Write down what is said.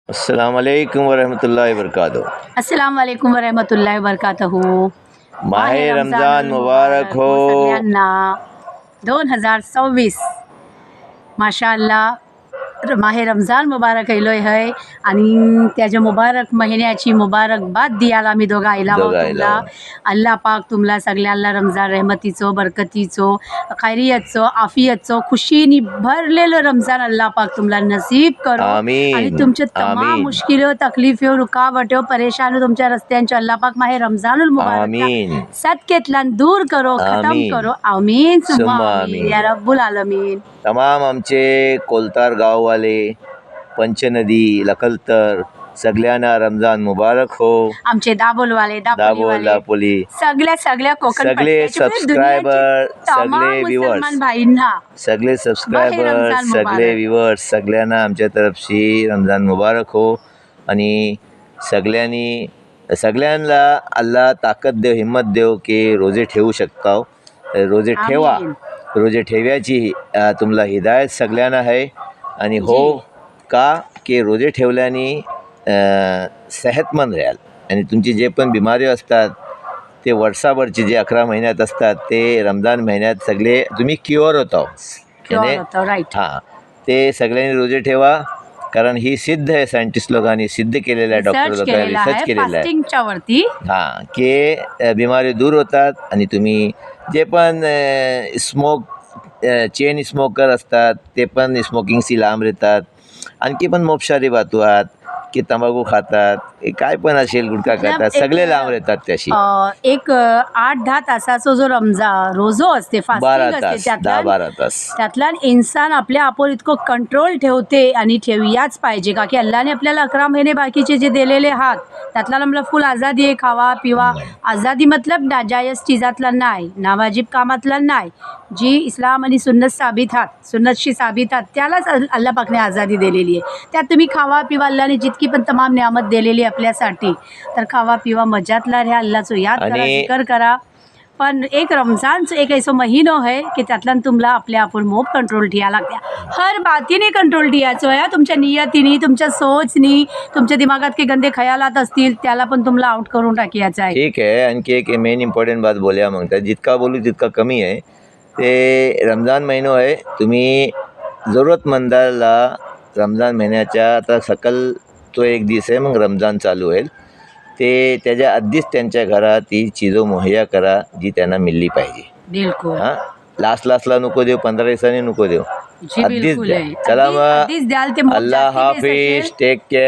अस्सलाम वालेकुम वरहमतुल्लाहि वबरकातुहू। अस्सलाम वालेकुम वरहमतुल्लाहि वबरकातुहू। माहे रमज़ान मुबारक हो सगळ्यांना 2026 माशाअल्लाह माहे रमज़ान मुबारक आयलोय आहे आणि त्याच्या मुबारक महिन्याची मुबारकबाद दियाला मी दोघा तुमला अल्लाह पाक तुमला सगळ्यांना रमज़ान रहमतीचो बरकतीचो खैरियतचो आफियतचो खुशीनी भरलेलो रमज़ान अल्लाह पाक तुमला नसीब करो आणि तुमचे तमाम मुश्किलो तकलीफो रुकावटो परेशानो तुमच्या रस्त्यांचो अल्लाह पाक माहे रमज़ानुल मुबारक सदकेतल्यान दूर करो खत्म करो आमीन सुम्मा आमीन या रब्बुल आलमीन। तमाम आमचे कोलतार गाववाले पंचनदी लखलतर सगळ्यांना रमज़ान मुबारक हो। आमचे दाबोलवाले दापोली सगळ्या कोकण सगळे सबस्क्रायबर सगळे व्ह्यूअर्स भाईंना सगळे सबस्क्रायबर सगळे व्ह्यूअर्स सगळ्यांना आमच्या तरफशी रमज़ान मुबारक हो आणि सगळ्यांना अल्लाह ताकद देव हिम्मत देव की रोजे ठेवू शकता रोजे ठेवा रोजे ठेव्याची तुम्हाला हिदायत सगळ्यांना आहे आणि हो का की रोजे ठेवल्याने सेहतमंद राहाल आणि तुमची जे पण बिमारी असतात ते वर्षाभरचे जे 11 महिन्यात असतात ते रमज़ान महिन्यात सगळे तुम्ही क्युअर होता हां ते सगळ्यांनी रोजे ठेवा कारण ही सिद्ध आहे सायंटिस्ट लोकांनी सिद्ध केलेलं आहे डॉक्टर लोकांनी रिसर्च केलेलं आहे हां की बिमारी दूर होतात आणि तुम्ही जे पण चेन स्मोकर असतात ते पण स्मोकिंगशी लांब राहतात आणखी पण मोपशारी बातू आहात की तंबाखू खातात काय पण असेल गुटखा खातात सगळे लांब राहतात त्याशी एक 8-10 तासाचा जो रोजो असते 12 तास त्यातला इन्सान आपल्या आपण इतकं कंट्रोल ठेवते आणि ठेवयाच पाहिजे का की अल्लाने आपल्याला 11 महिने बाकीचे जे दिलेले आहात त्यातला आम्हाला फुल आझादी आहे खावा पिवा आझादी मतलब नाजायज चीजातला नाही नावाजिब कामातला नाही जी इस्लाम आणि सुन्नत साबित आहात सुन्नतशी साबित आहात त्यालाच अल्लाह पाकने आझादी दिलेली आहे त्यात तुम्ही खावा पिवा अल्लाने जितकी पण तमाम नियामत दिलेली आपल्यासाठी तर खावा पिवा मजातला ऱ्या अल्लाहचो याद करा जिकर करा पण एक रमज़ानचं एक ऐसो महिनो आहे की त्यातल्यान तुम्हाला आपल्या आपण मोप कंट्रोल ठेवा लागते हर बातीने कंट्रोल ठेवायचो आहे तुमच्या नियतीने तुमच्या सोचनी तुमच्या दिमागात काही गंदे खयालात असतील त्याला पण तुम्हाला आउट करून टाकायचं आहे। ठीक आहे आणखी एक मेन इम्पॉर्टंट बात बोलूया मग जितका बोलू तितका कमी आहे ते रमज़ान महिनो आहे तुम्ही ज़रूरतमंदाला रमज़ान महिन्याच्या आता सकल तो एक दिवस आहे मग रमज़ान चालू होईल ते त्याच्या आधीच त्यांच्या घरात ही चीजो मुहैया करा जी त्यांना मिळली पाहिजे बिलकुल हां लास्टला नको देऊ 15 दिवसांनी नको देऊ आधीच द्या चला मग अल्लाह हाफिज टेक केअर।